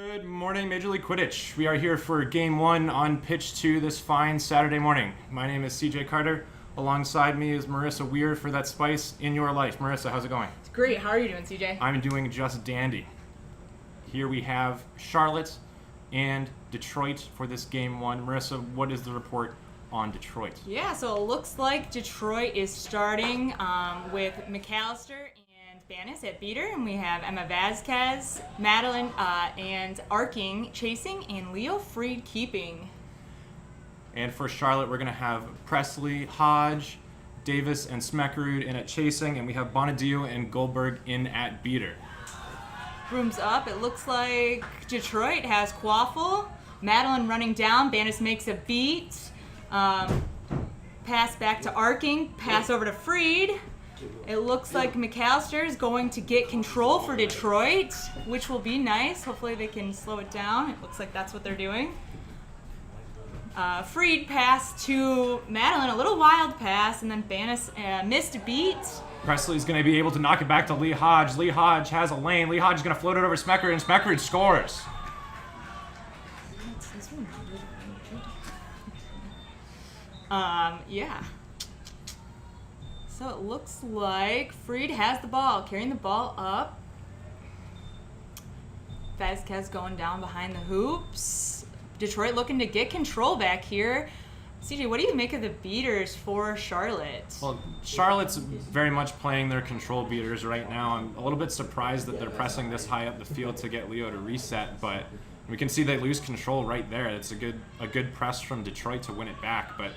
Good morning, Major League Quidditch. We are here for Game 1 on Pitch 2 this fine Saturday morning. My name is CJ Carter. Alongside me is Marissa Weir for that spice in your life. Marissa, how's it going? It's great. How are you doing, CJ? I'm doing just dandy. Here we have Charlotte and Detroit for this Game 1. Marissa, what is the report on Detroit? Yeah, so it looks like Detroit is starting with McAllister and Bannis at beater, and we have Emma Vasquez, Madeline and Arking chasing, and Leo Freed keeping. And for Charlotte, we're going to have Presley, Hodge, Davis, and Smeckerud in at chasing, and we have Bonadio and Goldberg in at beater. Brooms up. It looks like Detroit has Quaffle, Madeline running down, Bannis makes a beat, pass back to Arking, pass over to Freed. It looks like McAllister is going to get control for Detroit, which will be nice. Hopefully they can slow it down. It looks like that's what they're doing. Freed pass to Madeline, a little wild pass, and then Bannis missed a beat. Presley's going to be able to knock it back to Lee Hodge. Lee Hodge has a lane. Lee Hodge is going to float it over Smeckerud, and Smeckerud scores. Yeah. So it looks like Freed has the ball, carrying the ball up. Vasquez going down behind the hoops. Detroit looking to get control back here. CJ, what do you make of the beaters for Charlotte? Well, Charlotte's very much playing their control beaters right now. I'm a little bit surprised that they're pressing this high up the field to get Leo to reset, but we can see they lose control right there. It's a good press from Detroit to win it back, but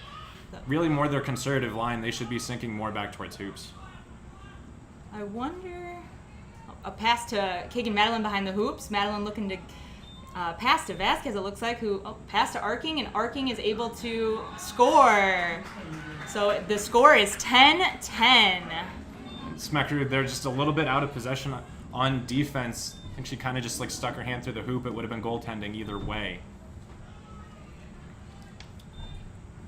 really more their conservative line. They should be sinking more back towards hoops. I wonder... A pass to Kagan Madeline behind the hoops. Madeline looking to pass to Vasquez, it looks like, pass to Arking, and Arking is able to score. So the score is 10-10. Smeckerud, they're just a little bit out of possession on defense. I think she kind of just stuck her hand through the hoop. It would have been goaltending either way.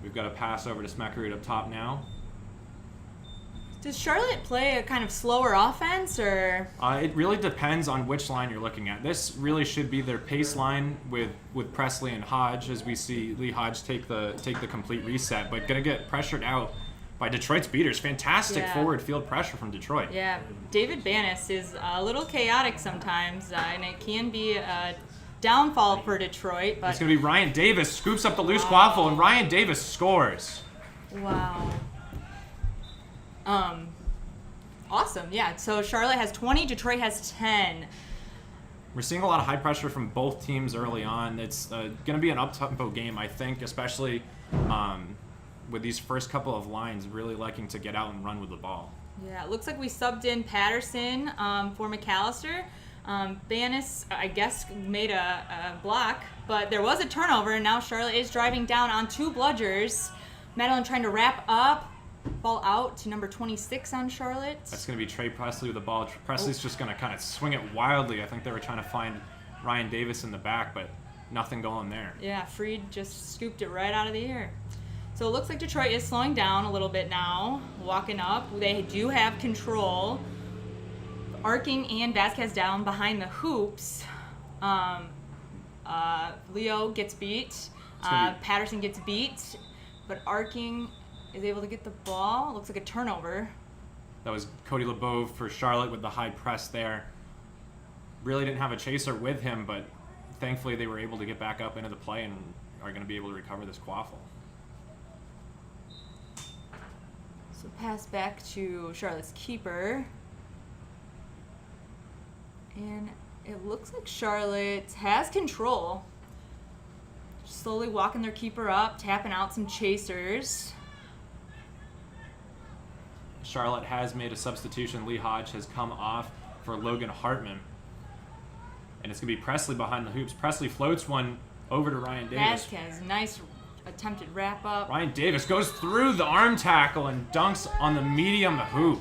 We've got a pass over to Smeckerud up top now. Does Charlotte play a kind of slower offense, or? It really depends on which line you're looking at. This really should be their pace line with Presley and Hodge, as we see Lee Hodge take the complete reset, but gonna get pressured out by Detroit's beaters. Fantastic forward field pressure from Detroit. Yeah, David Bannis is a little chaotic sometimes, and it can be a downfall for Detroit. But it's gonna be Ryan Davis scoops up the loose quaffle, and Ryan Davis scores. Wow. Awesome, yeah. So Charlotte has 20, Detroit has 10. We're seeing a lot of high pressure from both teams early on. It's going to be an up-tempo game, I think, especially with these first couple of lines really liking to get out and run with the ball. Yeah, it looks like we subbed in Patterson for McAllister. Bannis, I guess, made a block, but there was a turnover, and now Charlotte is driving down on two bludgers. Madeline trying to wrap up. Ball out to number 26 on Charlotte. That's going to be Trey Presley with the ball. Presley's just going to kind of swing it wildly. I think they were trying to find Ryan Davis in the back, but nothing going there. Yeah, Freed just scooped it right out of the air. So it looks like Detroit is slowing down a little bit now, walking up. They do have control. Arking and Vasquez down behind the hoops. Leo gets beat. Patterson gets beat, but Arking is able to get the ball. Looks like a turnover. That was Cody LeBeau for Charlotte with the high press there. Really didn't have a chaser with him, but thankfully they were able to get back up into the play and are going to be able to recover this quaffle. So pass back to Charlotte's keeper. And it looks like Charlotte has control. Slowly walking their keeper up, tapping out some chasers. Charlotte has made a substitution. Lee Hodge has come off for Logan Hartman. And it's going to be Presley behind the hoops. Presley floats one over to Ryan Davis. Vasquez, nice attempted wrap up. Ryan Davis goes through the arm tackle and dunks on the medium hoop.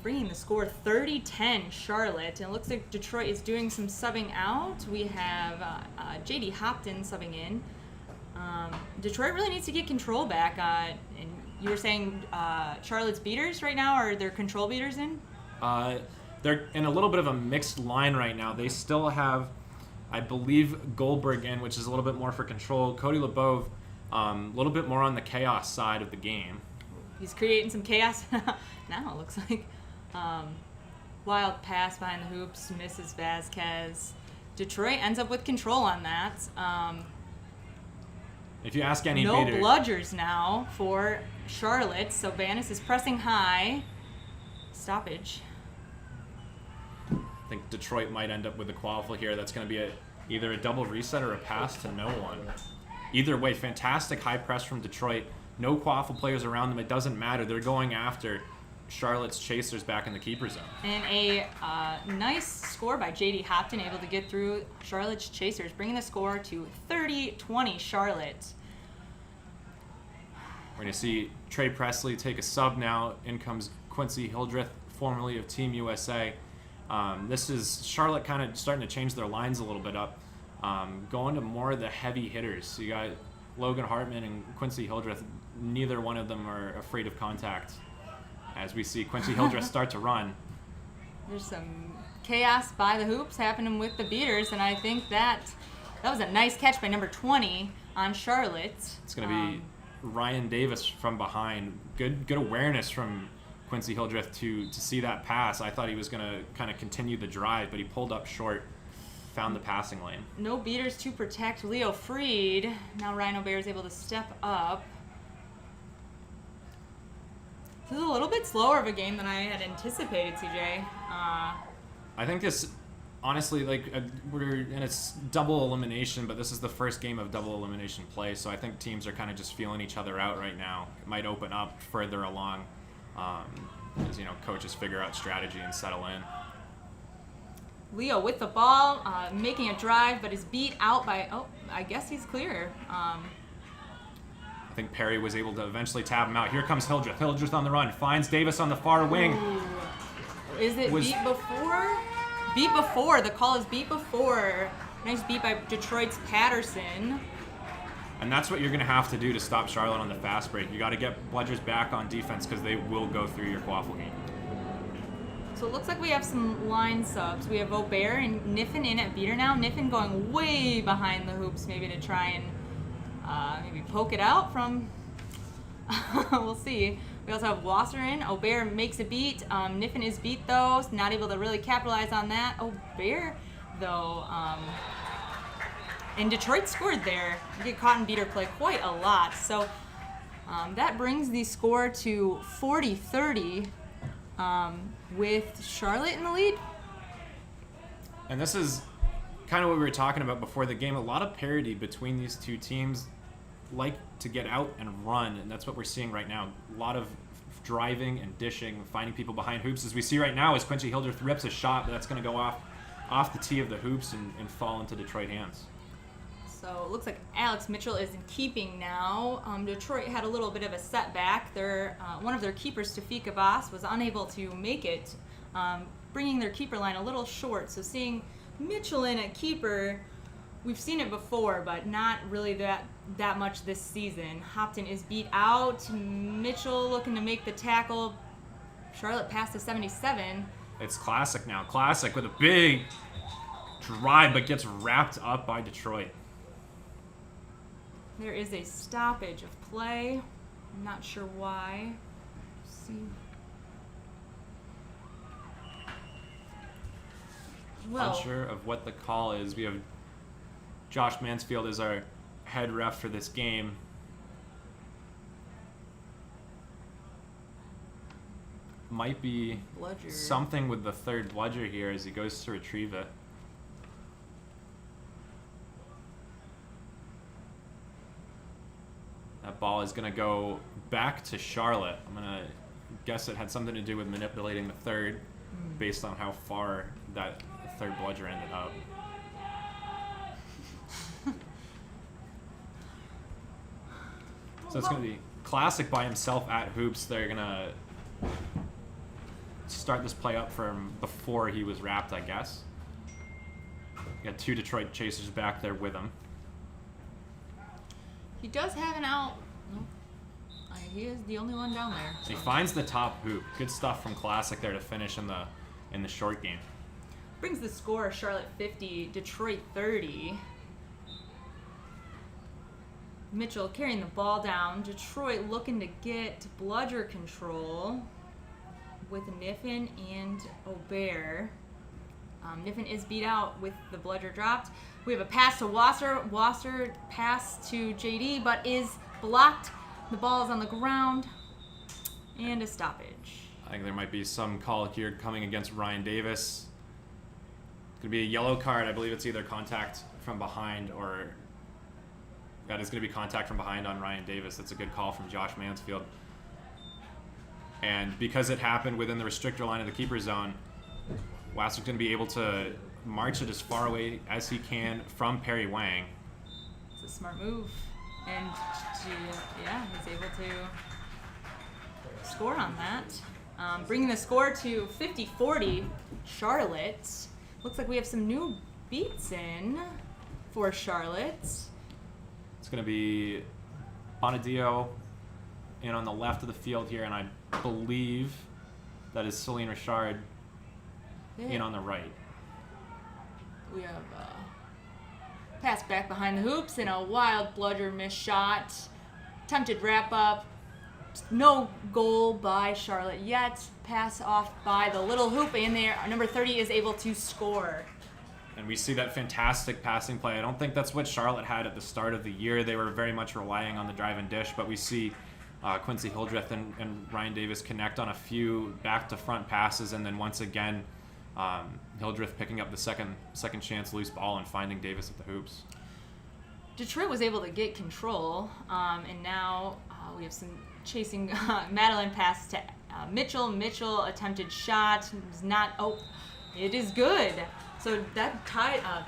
Bringing the score 30-10 Charlotte. And it looks like Detroit is doing some subbing out. We have J.D. Hopton subbing in. Detroit really needs to get control back. And you were saying Charlotte's beaters right now, or their control beaters in? They're in a little bit of a mixed line right now. They still have I believe Goldberg in, which is a little bit more for control. Cody LeBove, a little bit more on the chaos side of the game. He's creating some chaos now, it looks like. Wild pass behind the hoops, misses Vasquez. Detroit ends up with control on that. If you ask any no beater, bludgers now for Charlotte, so Banis is pressing high. Stoppage. I think Detroit might end up with a quaffle here. That's going to be either a double reset or a pass to no one. Either way, fantastic high press from Detroit. No quaffle players around them. It doesn't matter. They're going after Charlotte's chasers back in the keeper zone. And a nice score by J.D. Hopton, able to get through Charlotte's chasers, bringing the score to 30-20 Charlotte. We're going to see Trey Presley take a sub now. In comes Quincy Hildreth, formerly of Team USA. This is Charlotte kind of starting to change their lines a little bit up, going to more of the heavy hitters. So you got Logan Hartman and Quincy Hildreth. Neither one of them are afraid of contact. As we see Quincy Hildreth start to run. There's some chaos by the hoops happening with the beaters, and I think that was a nice catch by number 20 on Charlotte. It's going to be Ryan Davis from behind. Good awareness from Quincy Hildreth to see that pass. I thought he was going to kind of continue the drive, but he pulled up short, found the passing lane. No beaters to protect Leo Freed. Now Rhino Bear is able to step up. This is a little bit slower of a game than I had anticipated, CJ. I think this, honestly, we're in a double elimination, but this is the first game of double elimination play, so I think teams are kind of just feeling each other out right now. It might open up further along as, coaches figure out strategy and settle in. Leo with the ball, making a drive, but is beat out by, I guess he's clear. I think Perry was able to eventually tap him out. Here comes Hildreth. Hildreth on the run. Finds Davis on the far wing. Ooh. Is it beat before? Beat before. The call is beat before. Nice beat by Detroit's Patterson. And that's what you're going to have to do to stop Charlotte on the fast break. You got to get Bludgers back on defense because they will go through your quaffle game. So it looks like we have some line subs. We have Aubert and Niffen in at beater now. Niffen going way behind the hoops maybe to try and maybe poke it out from, we'll see. We also have Wasser in. Aubert makes a beat. Niffen is beat though, not able to really capitalize on that. Aubert though, and Detroit scored there. You get caught in beater play quite a lot. So that brings the score to 40-30 with Charlotte in the lead. And this is kind of what we were talking about before the game. A lot of parity between these two teams, like to get out and run, and that's what we're seeing right now. A lot of driving and dishing, finding people behind hoops, as we see right now as Quincy Hildreth rips a shot, but that's going to go off the tee of the hoops and fall into Detroit hands. So it looks like Alex Mitchell is in keeping now. Detroit had a little bit of a setback. One of their keepers, Tafika Boss, was unable to make it, bringing their keeper line a little short. So seeing Mitchell in at keeper, we've seen it before, but not really that much this season. Hopton is beat out. Mitchell looking to make the tackle. Charlotte passed to 77. It's Classic now. Classic with a big drive, but gets wrapped up by Detroit. There is a stoppage of play. I'm not sure why. Let's see. Well, Unsure of what the call is. We have Josh Mansfield as our head ref for this game. Might be bludger. Something with the third bludger here as he goes to retrieve it. That ball is going to go back to Charlotte. I'm going to guess it had something to do with manipulating the third based on how far that third bludger ended up. So it's going to be Classic by himself at hoops. They're going to start this play up from before he was wrapped, I guess. Got two Detroit chasers back there with him. He does have an out. No. He is the only one down there. So he finds the top hoop. Good stuff from Classic there to finish in the short game. Brings the score Charlotte 50, Detroit 30. Mitchell carrying the ball down. Detroit looking to get bludger control with Niffen and Aubert. Niffen is beat out with the bludger dropped. We have a pass to Wasser. Wasser pass to JD, but is blocked. The ball is on the ground. And a stoppage. I think there might be some call here coming against Ryan Davis. It's going to be a yellow card. I believe it's either contact from behind or... That is going to be contact from behind on Ryan Davis. That's a good call from Josh Mansfield. And because it happened within the restrictor line of the keeper zone, Wasser's going to be able to march it as far away as he can from Perry Wang. It's a smart move. And yeah, he's able to score on that. Bringing the score to 50-40, Charlotte. Looks like we have some new beats in for Charlotte. It's going to be Bonadio in on the left of the field here, and I believe that is Celine Richard in on the right. We have pass back behind the hoops and a wild bludger missed shot. Attempted wrap up. No goal by Charlotte yet. Pass off by the little hoop, and there number 30 is able to score. And we see that fantastic passing play. I don't think that's what Charlotte had at the start of the year. They were very much relying on the drive and dish, but we see Quincy Hildreth and Ryan Davis connect on a few back-to-front passes, and then once again, Hildreth picking up the second chance loose ball and finding Davis at the hoops. Detroit was able to get control, and now we have some chasing. Madeline pass to Mitchell. Mitchell attempted shot. It was not. Oh, it is good. So that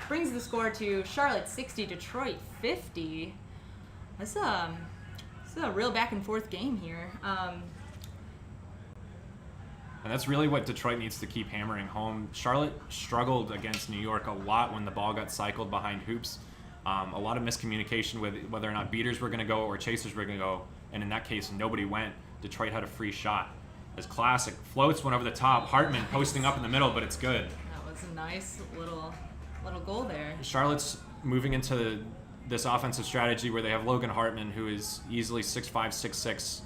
brings the score to Charlotte 60, Detroit 50. This is a real back and forth game here. And that's really what Detroit needs to keep hammering home. Charlotte struggled against New York a lot when the ball got cycled behind hoops. A lot of miscommunication with whether or not beaters were going to go or chasers were going to go. And in that case, nobody went. Detroit had a free shot. As classic. Floats went over the top. Hartman posting up in the middle, but it's good. That was a nice little goal there. Charlotte's moving into this offensive strategy where they have Logan Hartman, who is easily 6'5", 6'6",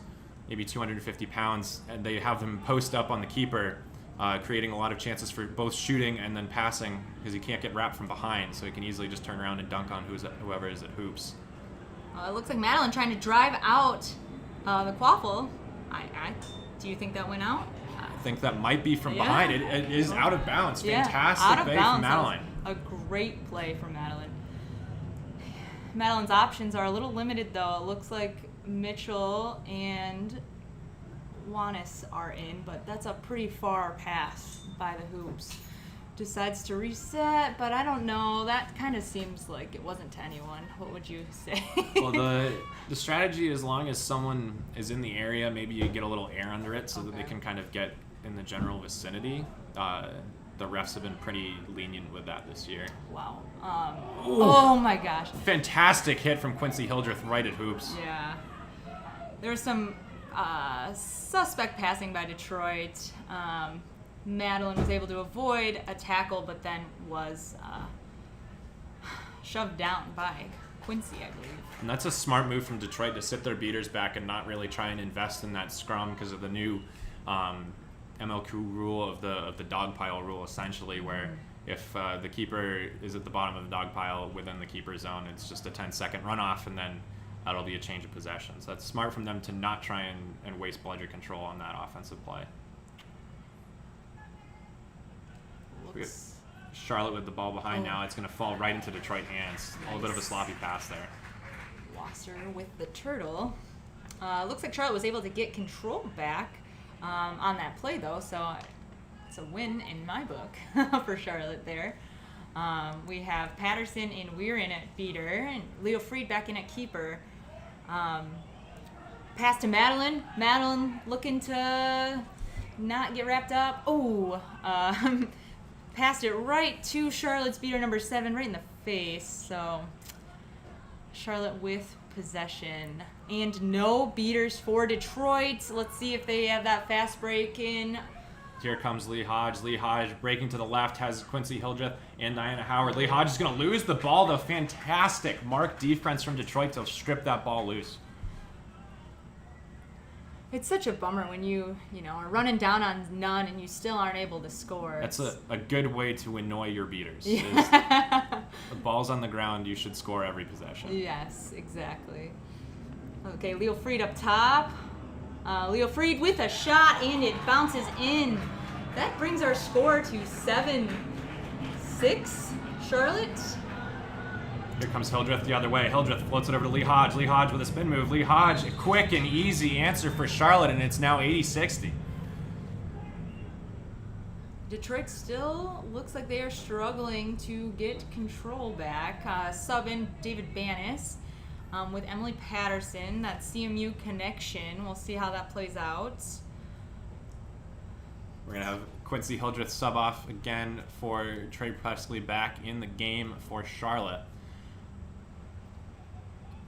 maybe 250 pounds, and they have him post up on the keeper, creating a lot of chances for both shooting and then passing because he can't get wrapped from behind, so he can easily just turn around and dunk on whoever is at hoops. It looks like Madeline trying to drive out the quaffle. Do you think that went out? I think that might be from behind. It is out of bounds. Yeah, Fantastic out of play bounds. from Madeline. A great play from Madeline. Madeline's options are a little limited, though. It looks like Mitchell and Wanis are in, but that's a pretty far pass by the hoops. Decides to reset, but I don't know. That kind of seems like it wasn't to anyone. What would you say? Well, the strategy, as long as someone is in the area, maybe you get a little air under it so that they can kind of get in the general vicinity. The refs have been pretty lenient with that this year. Wow. Oh my gosh. Fantastic hit from Quincy Hildreth right at hoops. Yeah. There was some suspect passing by Detroit. Madeline was able to avoid a tackle, but then was shoved down by Quincy, I believe. And that's a smart move from Detroit to sit their beaters back and not really try and invest in that scrum because of the new MLQ rule of the dog pile rule, essentially, where if the keeper is at the bottom of the dog pile within the keeper zone, it's just a 10-second runoff, and then that'll be a change of possession. So that's smart from them to not try and waste bludger control on that offensive play. Charlotte with the ball behind now. It's going to fall right into Detroit hands. Nice. A little bit of a sloppy pass there. Wasser with the turtle. Looks like Charlotte was able to get control back on that play, though, so it's a win in my book for Charlotte there. We have Patterson and Weir in at beater, and Leo Freed back in at keeper. Pass to Madeline. Madeline looking to not get wrapped up. Passed it right to Charlotte's beater number 7, right in the face. So Charlotte with possession. And no beaters for Detroit. Let's see if they have that fast break in. Here comes Lee Hodge. Lee Hodge breaking to the left, has Quincy Hildreth and Diana Howard. Lee Hodge is going to lose the ball, though. Fantastic mark defense from Detroit to strip that ball loose. It's such a bummer when you are running down on none and you still aren't able to score. That's a good way to annoy your beaters. Yeah. The ball's on the ground, you should score every possession. Yes, exactly. Okay, Leo Fried up top. Leo Fried with a shot, and it bounces in. That brings our score to 7-6, Charlotte. Here comes Hildreth the other way. Hildreth floats it over to Lee Hodge. Lee Hodge with a spin move. Lee Hodge, a quick and easy answer for Charlotte, and it's now 80-60. Detroit still looks like they are struggling to get control back. Sub in David Banis with Emily Patterson. That CMU connection. We'll see how that plays out. We're going to have Quincy Hildreth sub off again for Trey Presley back in the game for Charlotte.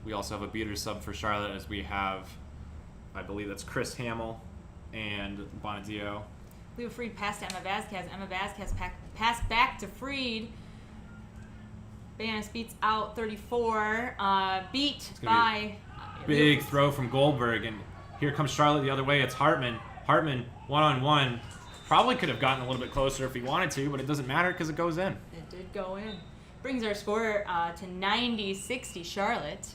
We also have a beater sub for Charlotte as we have, I believe that's Chris Hamill and Bonadio. Leo Fried passed to Emma Vasquez. Emma Vasquez passed back to Fried. Banis beats out 34. Beat by... Big throw from Goldberg, and here comes Charlotte the other way. It's Hartman. Hartman, one-on-one. Probably could have gotten a little bit closer if he wanted to, but it doesn't matter because it goes in. It did go in. Brings our score to 90-60 Charlotte.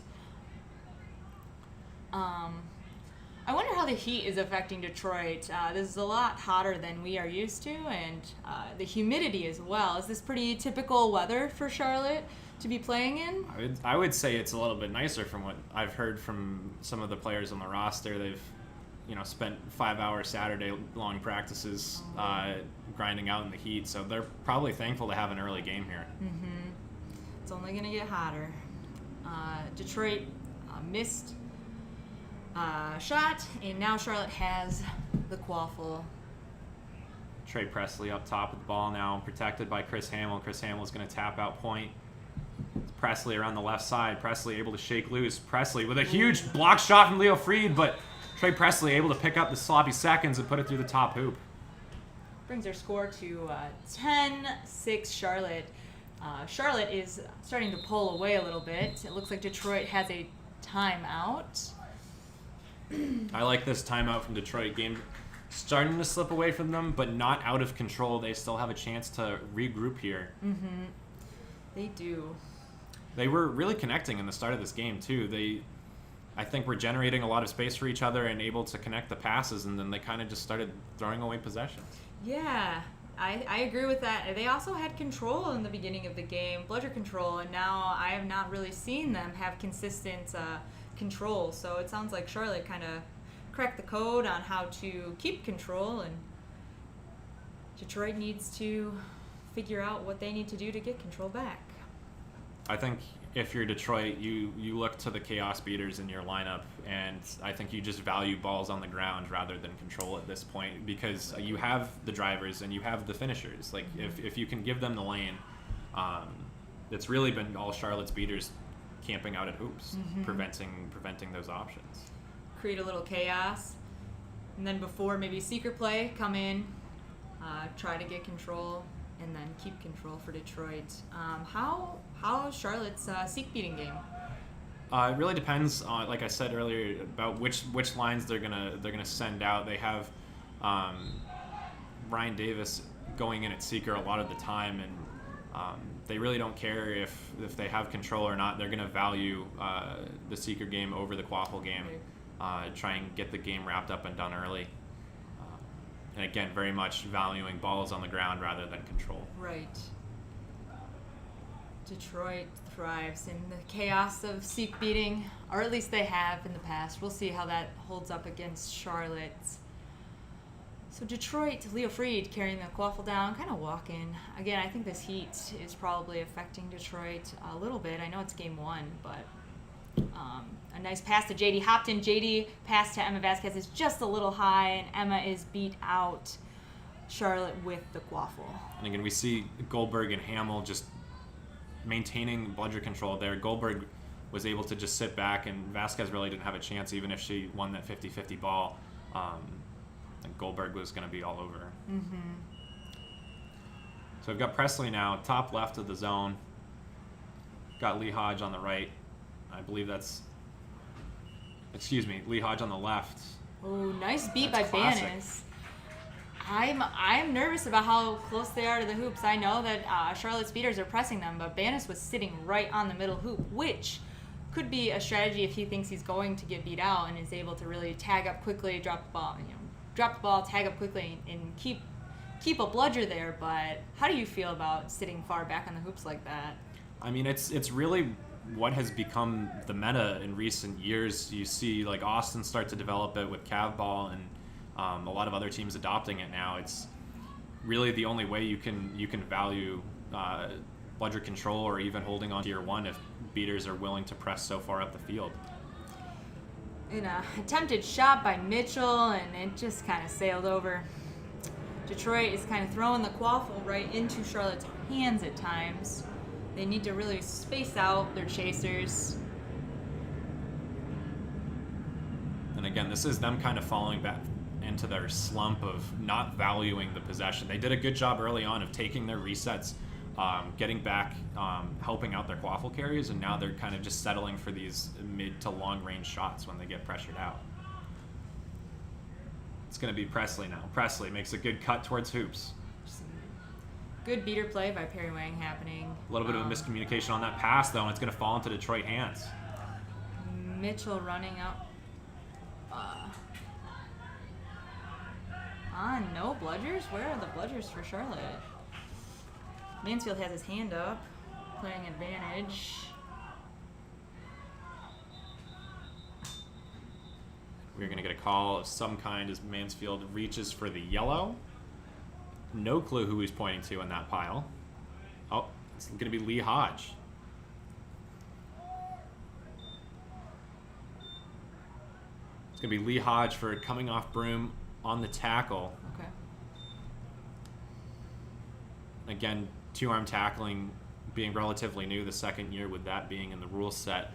I wonder how the heat is affecting Detroit. This is a lot hotter than we are used to, and the humidity as well. Is this pretty typical weather for Charlotte to be playing in? I would say it's a little bit nicer from what I've heard from some of the players on the roster. They've spent 5-hour Saturday-long practices grinding out in the heat, so they're probably thankful to have an early game here. Mm-hmm. It's only going to get hotter. Detroit missed shot, and now Charlotte has the quaffle. Trey Presley up top with the ball now, protected by Chris Hamill. Chris Hamill is going to tap out point. It's Presley around the left side. Presley able to shake loose. Presley with a huge block shot from Leo Fried, but Trey Presley able to pick up the sloppy seconds and put it through the top hoop. Brings our score to 10-6 Charlotte. Charlotte is starting to pull away a little bit. It looks like Detroit has a timeout. I like this timeout from Detroit. Game starting to slip away from them, but not out of control. They still have a chance to regroup here. Mm-hmm. They do. They were really connecting in the start of this game, too. I think were generating a lot of space for each other and able to connect the passes, and then they kind of just started throwing away possessions. Yeah, I agree with that. They also had control in the beginning of the game, bludger control, and now I have not really seen them have consistent control. So it sounds like Charlotte kind of cracked the code on how to keep control, and Detroit needs to figure out what they need to do to get control back. I think if you're Detroit, you look to the chaos beaters in your lineup, and I think you just value balls on the ground rather than control at this point, because you have the drivers and you have the finishers. Like if you can give them the lane, it's really been all Charlotte's beaters camping out at hoops, preventing those options. Create a little chaos, and then before maybe secret play, come in, try to get control, and then keep control for Detroit. How is Charlotte's seek beating game? It really depends on, like I said earlier, about which lines they're gonna send out. They have Ryan Davis going in at seeker a lot of the time, and they really don't care if they have control or not. They're gonna value the seeker game over the quaffle game. Try and get the game wrapped up and done early. And again, very much valuing balls on the ground rather than control. Right. Detroit thrives in the chaos of seek beating, or at least they have in the past. We'll see how that holds up against Charlotte. So Detroit, Leo Fried carrying the quaffle down, kind of walking. Again, I think this heat is probably affecting Detroit a little bit. I know it's game one, but a nice pass to JD Hopton. JD pass to Emma Vasquez is just a little high, and Emma is beat out. Charlotte with the quaffle. And again, we see Goldberg and Hamill just maintaining bludger control there. Goldberg was able to just sit back, and Vasquez really didn't have a chance, even if she won that 50-50 ball. think Goldberg was going to be all over. So we've got Presley now, top left of the zone. Got Lee Hodge on the right. I believe that's, Lee Hodge on the left. Oh, nice beat That's by classic. Banis. I'm nervous about how close they are to the hoops. I know that Charlotte's beaters are pressing them, but Banis was sitting right on the middle hoop, which could be a strategy if he thinks he's going to get beat out and is able to really tag up quickly, drop the ball, tag up quickly, and keep a bludger there. But how do you feel about sitting far back on the hoops like that? I mean, it's really what has become the meta in recent years. You see like Austin start to develop it with Cav Ball, and a lot of other teams adopting it now. It's really the only way you can value bludger control or even holding on to your one if beaters are willing to press so far up the field. An attempted shot by Mitchell, and it just kind of sailed over. Detroit is kind of throwing the quaffle right into Charlotte's hands at times. They need to really space out their chasers. And again, this is them kind of falling back into their slump of not valuing the possession. They did a good job early on of taking their resets, getting back, helping out their quaffle carries, and now they're kind of just settling for these mid to long range shots when they get pressured out. It's going to be Presley now. Presley makes a good cut towards hoops. Good beater play by Perry Wang happening. A little bit of a miscommunication on that pass, though, and it's going to fall into Detroit hands. Mitchell running out. No bludgers? Where are the bludgers for Charlotte? Mansfield has his hand up, playing advantage. We're going to get a call of some kind as Mansfield reaches for the yellow. No clue who he's pointing to in that pile. Oh, it's going to be Lee Hodge. It's going to be Lee Hodge for coming off broom on the tackle. Okay. Again, two-arm tackling being relatively new the second year with that being in the rule set.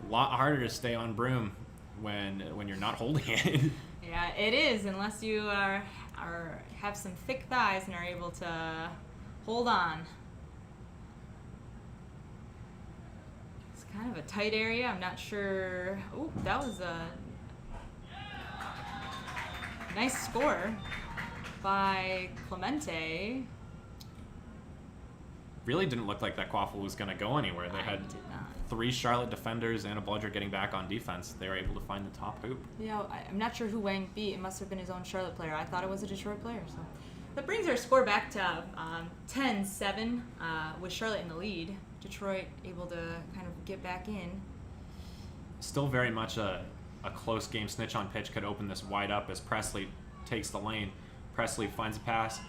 A lot harder to stay on broom when you're not holding it. Yeah, it is, unless you have some thick thighs and are able to hold on. It's kind of a tight area. I'm not sure. Oh, that was a nice score by Clemente. Really didn't look like that quaffle was going to go anywhere. They had did not. 3 Charlotte defenders and a bludger getting back on defense. They were able to find the top hoop. Yeah, I'm not sure who Wang beat. It must have been his own Charlotte player. I thought it was a Detroit player. So that brings our score back to 10-7 with Charlotte in the lead. Detroit able to kind of get back in. Still very much a close game. Snitch on pitch could open this wide up as Presley takes the lane. Presley finds a pass.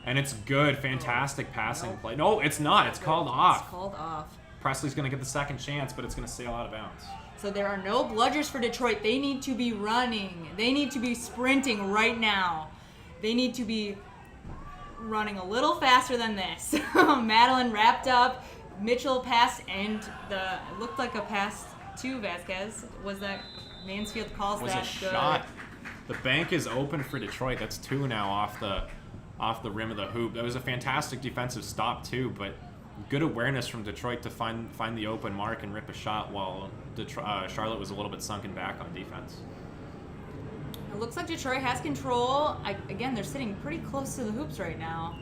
And it's good. Fantastic passing play. No, it's not. It's called off. It's called off. Presley's going to get the second chance, but it's going to sail out of bounds. So there are no bludgers for Detroit. They need to be running. They need to be sprinting right now. They need to be running a little faster than this. Madeline wrapped up. Mitchell passed, and it looked like a pass to Vasquez. Was that Mansfield calls Was that a good? shot. The bank is open for Detroit. That's 2 now off the rim of the hoop. That was a fantastic defensive stop too, but good awareness from Detroit to find the open mark and rip a shot while Charlotte was a little bit sunken back on defense. It looks like Detroit has control. Again, they're sitting pretty close to the hoops right now,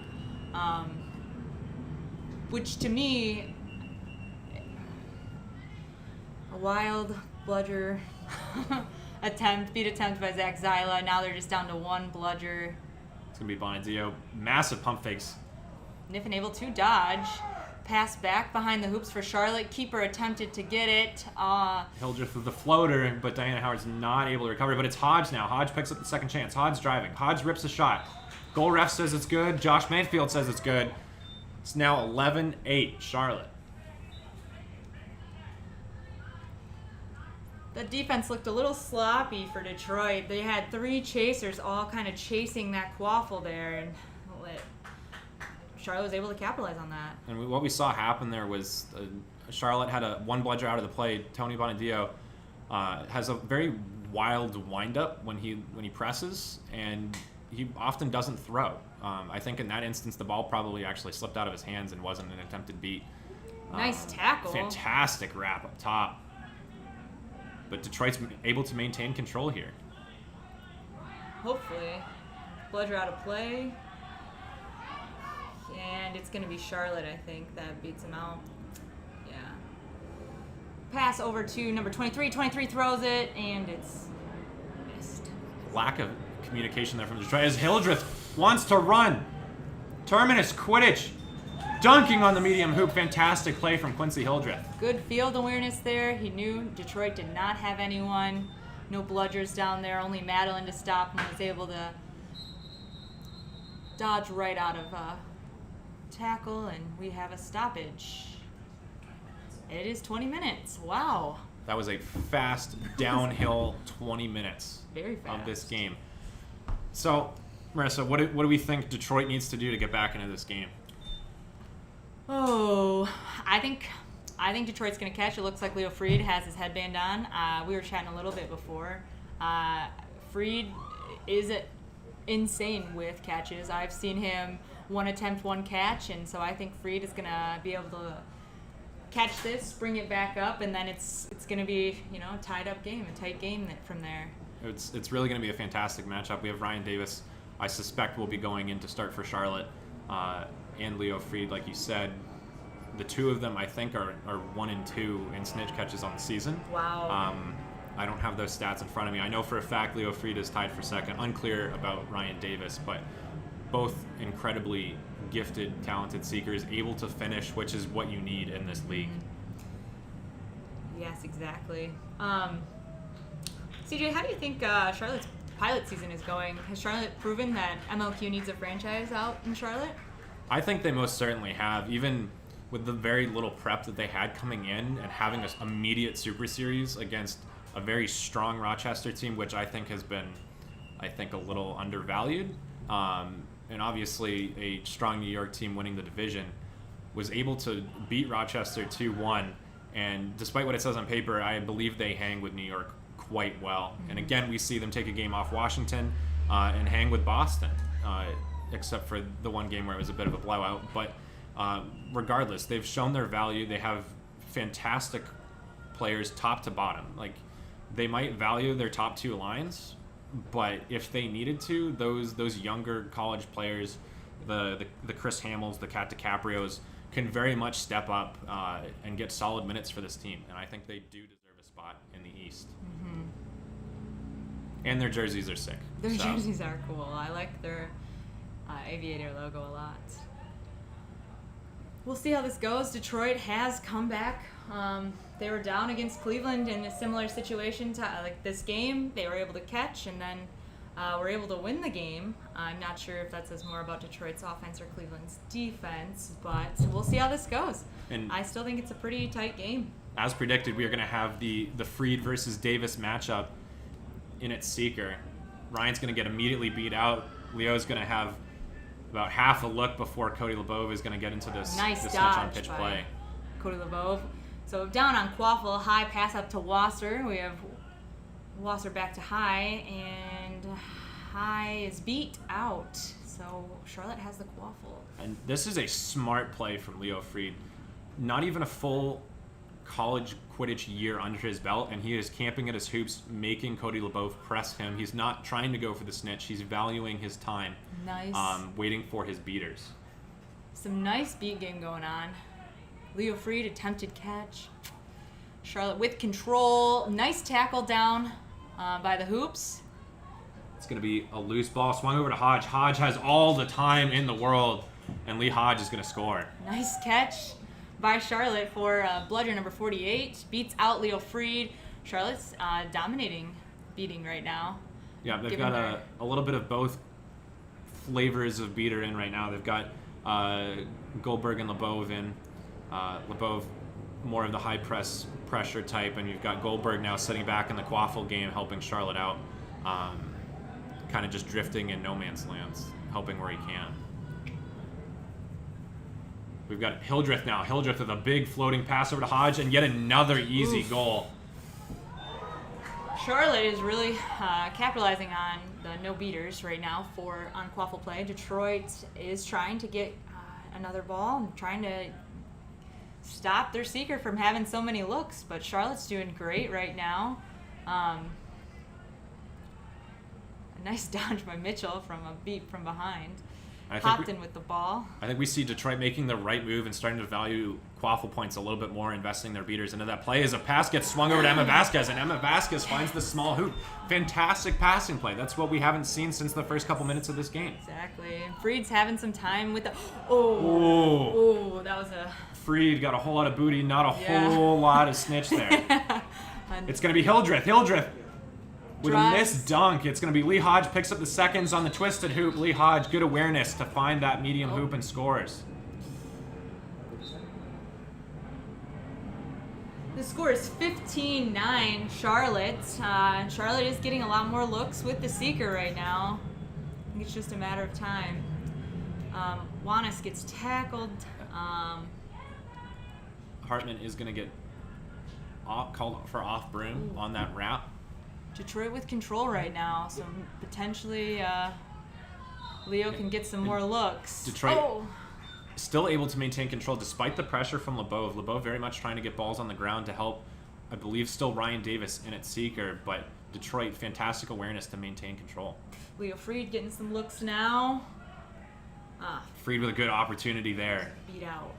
which to me, a wild bludger beat attempt by Zach Zyla. Now they're just down to 1 bludger. It's going to be Bonizio. Massive pump fakes. Niffen able to dodge. Pass back behind the hoops for Charlotte. Keeper attempted to get it. Hildreth with the floater, but Diana Howard's not able to recover. But it's Hodge now. Hodge picks up the second chance. Hodge driving. Hodge rips a shot. Goal ref says it's good. Josh Mansfield says it's good. It's now 11-8 Charlotte. The defense looked a little sloppy for Detroit. They had 3 chasers all kind of chasing that quaffle there, and Charlotte was able to capitalize on that. And what we saw happen there was Charlotte had 1 bludger out of the play. Tony Bonadio has a very wild windup when he presses, and he often doesn't throw. I think in that instance, the ball probably actually slipped out of his hands and wasn't an attempted beat. Nice tackle. Fantastic wrap up top. But Detroit's able to maintain control here. Hopefully. Bludger out of play. And it's going to be Charlotte, I think, that beats him out. Yeah. Pass over to number 23. 23 throws it, and it's missed. Lack of communication there from Detroit as Hildreth wants to run. Terminus Quidditch dunking on the medium hoop. Fantastic play from Quincy Hildreth. Good field awareness there. He knew Detroit did not have anyone. No bludgers down there. Only Madeline to stop and was able to dodge right out of tackle, and we have a stoppage. It is 20 minutes. Wow. That was a fast downhill 20 minutes Very fast. of this game. So, Marissa, what do we think Detroit needs to do to get back into this game? Oh, I think Detroit's going to catch. It looks like Leo Freed has his headband on. We were chatting a little bit before. Freed is insane with catches. I've seen him one attempt, one catch, and so I think Freed is going to be able to catch this, bring it back up, and then it's going to be, a tied up game, a tight game from there. It's really going to be a fantastic matchup. We have Ryan Davis, I suspect, will be going in to start for Charlotte, and Leo Freed, like you said. The two of them, I think, are 1 and 2 in snitch catches on the season. Wow. I don't have those stats in front of me. I know for a fact Leo Freed is tied for second. Unclear about Ryan Davis, but both incredibly gifted, talented seekers, able to finish, which is what you need in this league. Yes, exactly. CJ, how do you think Charlotte's pilot season is going? Has Charlotte proven that MLQ needs a franchise out in Charlotte? I think they most certainly have, even with the very little prep that they had coming in and having an immediate Super Series against a very strong Rochester team, which I think has been, a little undervalued. And obviously a strong New York team winning the division was able to beat Rochester 2-1. And despite what it says on paper, I believe they hang with New York quite well. Mm-hmm. And again, we see them take a game off Washington and hang with Boston, except for the one game where it was a bit of a blowout. But regardless, they've shown their value. They have fantastic players top to bottom. Like, they might value their top two lines, but if they needed to, those younger college players, the Chris Hamels, the Kat DiCaprios, can very much step up and get solid minutes for this team. And I think they do deserve a spot in the East. Mm-hmm. And their jerseys are sick. Their jerseys are cool. I like their aviator logo a lot. We'll see how this goes. Detroit has come back. They were down against Cleveland in a similar situation to like this game. They were able to catch and then were able to win the game. I'm not sure if that says more about Detroit's offense or Cleveland's defense, but we'll see how this goes. And I still think it's a pretty tight game. As predicted, we are going to have the Freed versus Davis matchup in its seeker. Ryan's going to get immediately beat out. Leo's going to have about half a look before Cody LeBove is going to get into this snitch on pitch play. Cody LeBove. So down on Quaffle, high pass up to Wasser. We have Wasser back to High, and High is beat out. So Charlotte has the Quaffle. And this is a smart play from Leo Freed. Not even a full college Quidditch year under his belt, and he is camping at his hoops, making Cody LeBove press him. He's not trying to go for the snitch. He's valuing his time. Nice. Waiting for his beaters. Some nice beat game going on. Leo Freed, attempted catch. Charlotte with control. Nice tackle down by the hoops. It's going to be a loose ball. Swung over to Hodge. Hodge has all the time in the world, and Lee Hodge is going to score. Nice catch by Charlotte for bludger number 48. Beats out Leo Freed. Charlotte's dominating beating right now. Yeah, they've got a little bit of both flavors of beater in right now. They've got Goldberg and LeBove in. LeBove more of the high pressure type, and you've got Goldberg now sitting back in the Quaffle game helping Charlotte out, kind of just drifting in no man's lands, helping where he can. We've got Hildreth now. Hildreth with a big floating pass over to Hodge, and yet another easy goal. Charlotte is really capitalizing on the no beaters right now on quaffle play. Detroit is trying to get another ball and trying to stop their seeker from having so many looks, but Charlotte's doing great right now. A nice dodge by Mitchell from a beat from behind. Hopton with the ball. I think we see Detroit making the right move and starting to value quaffle points a little bit more, investing their beaters into that play as a pass gets swung over to Emma Vasquez, and Emma Vasquez finds the small hoop. Fantastic passing play. That's what we haven't seen since the first couple minutes of this game. Exactly. And Freed's having some time with the... Oh, that was a... Freed got a whole lot of booty, not a whole lot of snitch there. It's going to be Hildreth. Hildreth with a missed dunk. It's going to be Lee Hodge picks up the seconds on the twisted hoop. Lee Hodge, good awareness to find that medium hoop and scores. The score is 15-9 Charlotte. Charlotte is getting a lot more looks with the seeker right now. I think it's just a matter of time. Wanis gets tackled. Hartman is going to get called for off broom on that wrap. Detroit with control right now, so potentially Leo can get some more looks. Detroit still able to maintain control despite the pressure from LeBeau. LeBeau very much trying to get balls on the ground to help, I believe, still Ryan Davis in at seeker, but Detroit, fantastic awareness to maintain control. Leo Freed getting some looks now. Freed with a good opportunity there. Beat out.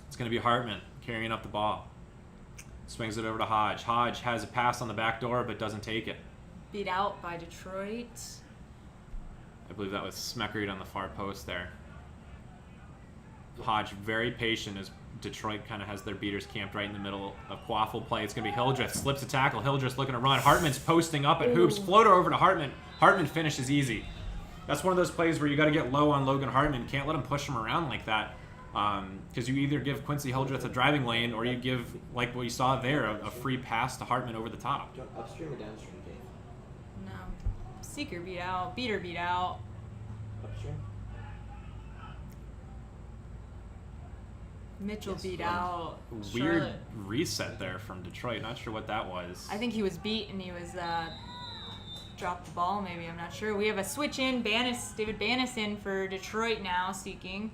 It's going to be Hartman carrying up the ball. Swings it over to Hodge. Hodge has a pass on the back door, but doesn't take it. Beat out by Detroit. I believe that was Smeckered on the far post there. Hodge very patient as Detroit kind of has their beaters camped right in the middle of quaffle play. It's going to be Hildreth. Slips a tackle. Hildreth looking to run. Hartman's posting up at hoops. Floater over to Hartman. Hartman finishes easy. That's one of those plays where you got to get low on Logan Hartman. Can't let him push him around like that. Because you either give Quincy Hildreth a driving lane or you give, like what you saw there, a free pass to Hartman over the top. Upstream or downstream, Dave? No. Seeker beat out. Beater beat out. Upstream? Mitchell beat out. Weird Charlotte. reset there from Detroit. Not sure what that was. I think he was beat and he was dropped the ball maybe. I'm not sure. We have a switch in. David Bannis in for Detroit now seeking.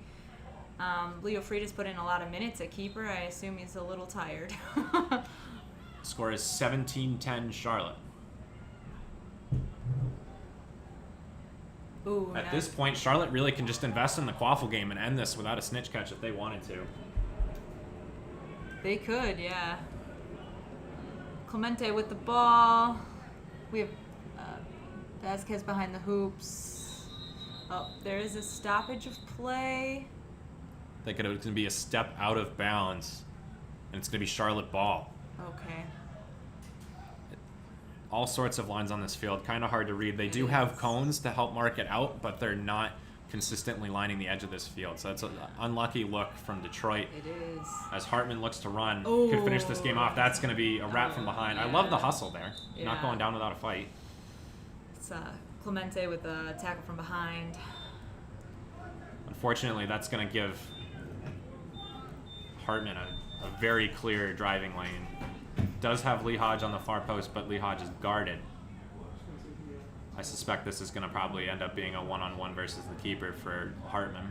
Leo Freed has put in a lot of minutes at keeper. I assume he's a little tired. Score is 17-10 Charlotte. Ooh, At this point, Charlotte really can just invest in the quaffle game and end this without a snitch catch if they wanted to. They could, yeah. Clemente with the ball. We have Vasquez behind the hoops. Oh, there is a stoppage of play. I think it's going to be a step out of bounds, and it's going to be Charlotte ball. Okay. All sorts of lines on this field, kind of hard to read. They do have cones to help mark it out, but they're not consistently lining the edge of this field. So that's an unlucky look from Detroit. It is. As Hartman looks to run, could finish this game off. That's going to be a wrap from behind. Yeah. I love the hustle there. Yeah. Not going down without a fight. It's Clemente with a tackle from behind. Unfortunately, that's going to give Hartman a very clear driving lane. Does have Lee Hodge on the far post, but Lee Hodge is guarded. I suspect this is going to probably end up being a one-on-one versus the keeper for Hartman.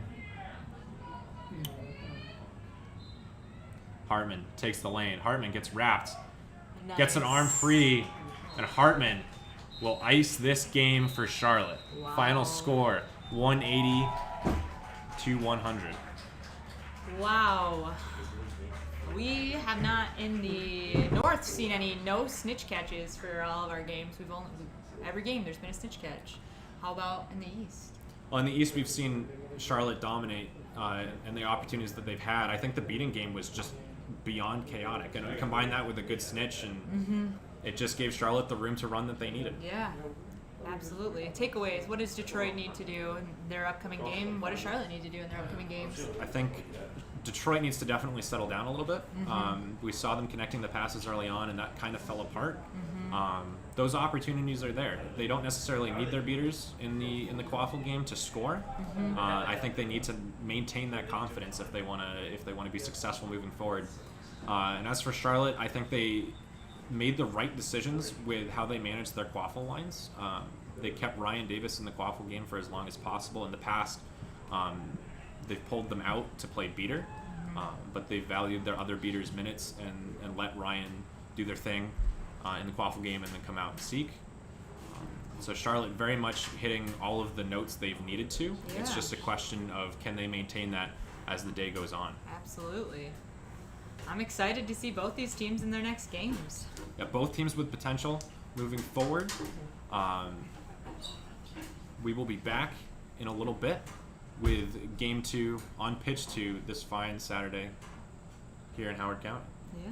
Hartman takes the lane. Hartman gets wrapped. Nice. Gets an arm free, and Hartman will ice this game for Charlotte. Wow. Final score, 180 to 100. Wow. We have not in the North seen any no snitch catches for all of our games. Every game there's been a snitch catch. How about in the East? Well, in the East we've seen Charlotte dominate and the opportunities that they've had. I think the beating game was just beyond chaotic, and combine that with a good snitch, and it just gave Charlotte the room to run that they needed. Yeah, absolutely. Takeaways. What does Detroit need to do in their upcoming game? What does Charlotte need to do in their upcoming games? I think Detroit needs to definitely settle down a little bit. We saw them connecting the passes early on, and that kind of fell apart. Those opportunities are there. They don't necessarily need their beaters in the quaffle game to score. I think they need to maintain that confidence if they want to be successful moving forward. And as for Charlotte, I think they made the right decisions with how they managed their quaffle lines. They kept Ryan Davis in the quaffle game for as long as possible. In the past, they've pulled them out to play beater, but they valued their other beaters' minutes and let Ryan do their thing in the quaffle game and then come out and seek. So Charlotte very much hitting all of the notes they've needed to. Yeah. It's just a question of can they maintain that as the day goes on. Absolutely. I'm excited to see both these teams in their next games. Yeah, both teams with potential moving forward. We will be back in a little bit with Game 2 on Pitch 2 this fine Saturday here in Howard County. Yeah.